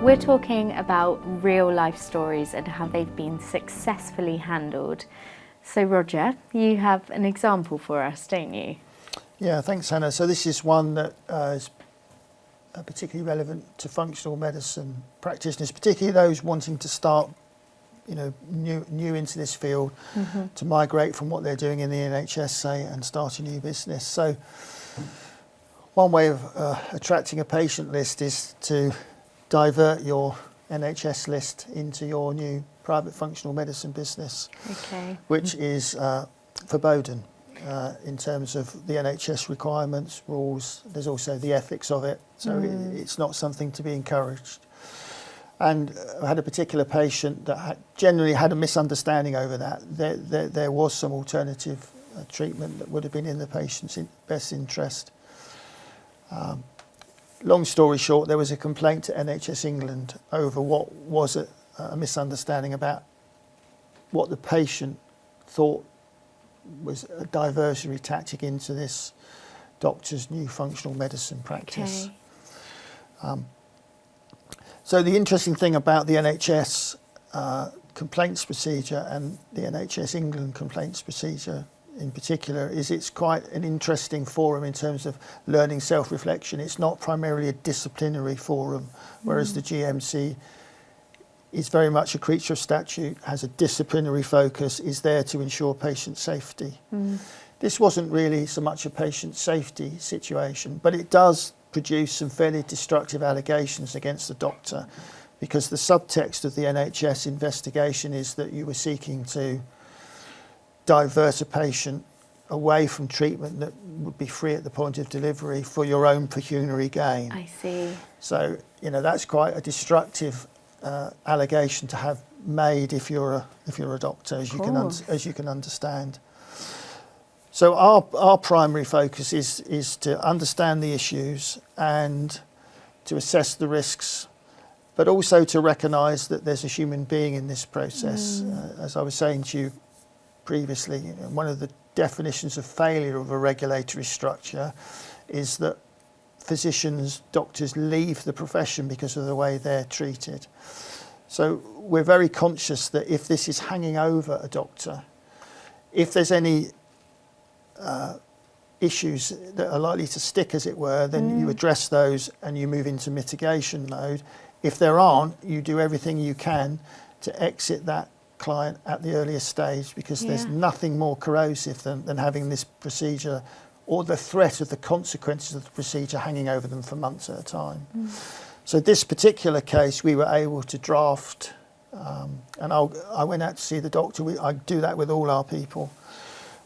We're talking about real life stories and how they've been successfully handled. So Roger, you have an example for us, don't you? Yeah, thanks Hannah. So this is one that is particularly relevant to functional medicine practitioners, particularly those wanting to start new into this field, to migrate from what they're doing in the NHS, say, and start a new business. So one way of attracting a patient list is to divert your NHS list into your new private functional medicine business, which is forbidden in terms of the NHS requirements, rules. There's also the ethics of it, so it's not something to be encouraged. And I had a particular patient that generally had a misunderstanding over that. There was some alternative treatment that would have been in the patient's best interest. Long story short, there was a complaint to NHS England over what was a misunderstanding about what the patient thought was a diversionary tactic into this doctor's new functional medicine practice. So the interesting thing about the NHS complaints procedure and the NHS England complaints procedure in particular is it's quite an interesting forum in terms of learning self-reflection. It's not primarily a disciplinary forum, whereas the GMC is very much a creature of statute, has a disciplinary focus, is there to ensure patient safety. This wasn't really so much a patient safety situation, but it does produce some fairly destructive allegations against the doctor, because the subtext of the NHS investigation is that you were seeking to divert a patient away from treatment that would be free at the point of delivery for your own pecuniary gain. I see. So, that's quite a destructive allegation to have made if you're a doctor, as you can understand. So our primary focus is to understand the issues and to assess the risks, but also to recognise that there's a human being in this process. As I was saying to you previously, one of the definitions of failure of a regulatory structure is that physicians, doctors leave the profession because of the way they're treated. So we're very conscious that if this is hanging over a doctor, if there's any issues that are likely to stick, as it were, then you address those and you move into mitigation mode. If there aren't, you do everything you can to exit that client at the earliest stage, because there's nothing more corrosive than having this procedure or the threat of the consequences of the procedure hanging over them for months at a time. So this particular case, we were able to draft, and I went out to see the doctor. I do that with all our people,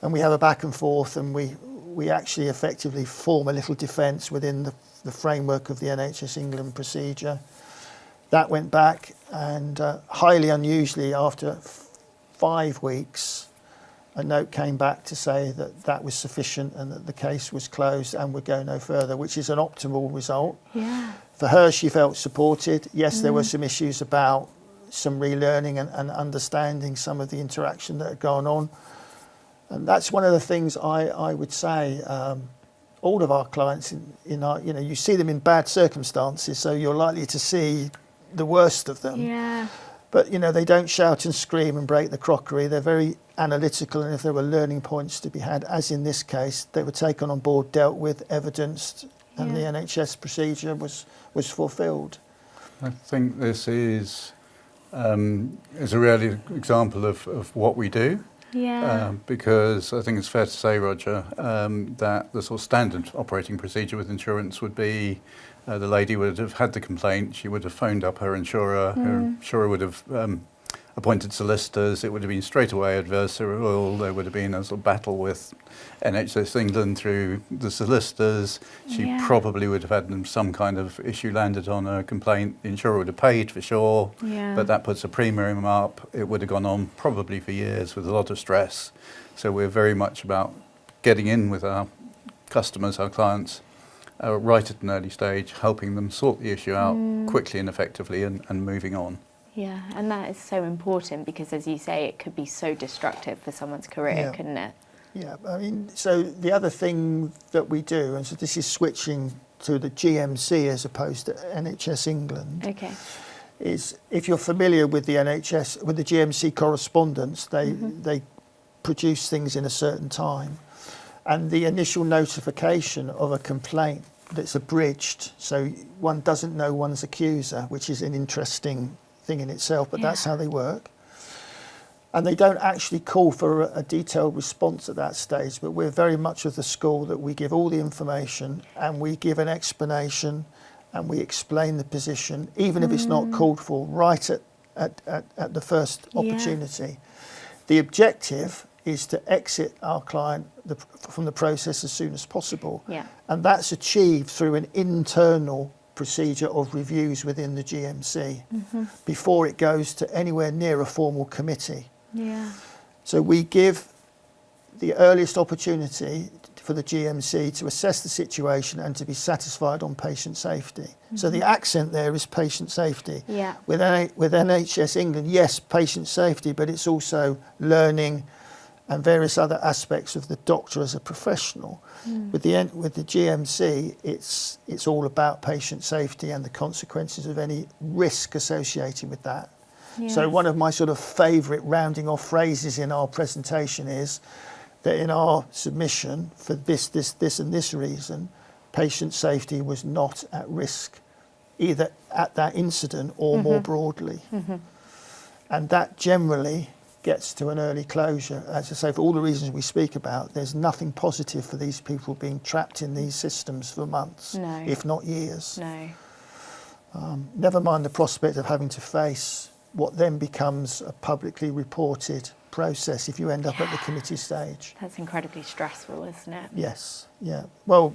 and we have a back and forth, and we actually effectively form a little defence within the framework of the NHS England procedure. That went back, and highly unusually, after 5 weeks, a note came back to say that that was sufficient and that the case was closed and would go no further, which is an optimal result. For her, she felt supported. Yes, there were some issues about some relearning and understanding some of the interaction that had gone on. And that's one of the things I would say, all of our clients in our, you see them in bad circumstances, so you're likely to see the worst of them. But, they don't shout and scream and break the crockery. They're very analytical, and if there were learning points to be had, as in this case, they were taken on board, dealt with, evidenced, and the NHS procedure was fulfilled. I think this is a real example of what we do. Because I think it's fair to say, Roger, that the sort of standard operating procedure with insurance would be the lady would have had the complaint, she would have phoned up her insurer, her insurer would have appointed solicitors, it would have been straight away adversarial, there would have been a sort of battle with NHS England through the solicitors, she probably would have had some kind of issue landed on her complaint, the insurer would have paid for sure, but that puts a premium up, it would have gone on probably for years with a lot of stress. So we're very much about getting in with our customers, our clients, right at an early stage, helping them sort the issue out quickly and effectively and moving on. Yeah, and that is so important because, as you say, it could be so destructive for someone's career, couldn't it? Yeah, I mean, so the other thing that we do, and so this is switching to the GMC as opposed to NHS England, is if you're familiar with the NHS, with the GMC correspondence, they produce things in a certain time. And the initial notification of a complaint that's abridged, so one doesn't know one's accuser, which is an interesting thing in itself, but that's how they work. And they don't actually call for a detailed response at that stage, but we're very much of the school that we give all the information and we give an explanation and we explain the position, even if it's not called for, right at the first opportunity. The objective is to exit our client from the process as soon as possible. And that's achieved through an internal procedure of reviews within the GMC before it goes to anywhere near a formal committee. So we give the earliest opportunity for the GMC to assess the situation and to be satisfied on patient safety. So the accent there is patient safety. With NHS England, yes, patient safety, but it's also learning and various other aspects of the doctor as a professional. With the GMC, it's all about patient safety and the consequences of any risk associated with that. So one of my sort of favourite rounding off phrases in our presentation is that in our submission, for this and this reason, patient safety was not at risk, either at that incident or more broadly. And that generally gets to an early closure. As I say, for all the reasons we speak about, there's nothing positive for these people being trapped in these systems for months, if not years. Never mind the prospect of having to face what then becomes a publicly reported process if you end up at the committee stage. That's incredibly stressful, isn't it? Yes, yeah. Well,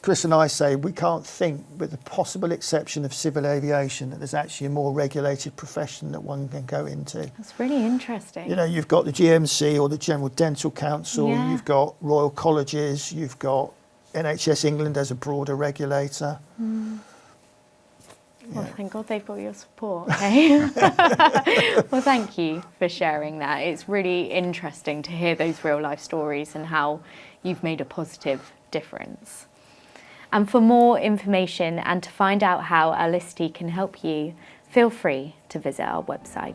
Chris and I say we can't think, with the possible exception of civil aviation, that there's actually a more regulated profession that one can go into. That's really interesting. You know, you've got the GMC or the General Dental Council, you've got Royal Colleges, you've got NHS England as a broader regulator. Well, thank God they've got your support. Okay? Well, thank you for sharing that. It's really interesting to hear those real life stories and how you've made a positive difference. And for more information and to find out how Owlicity can help you, feel free to visit our website.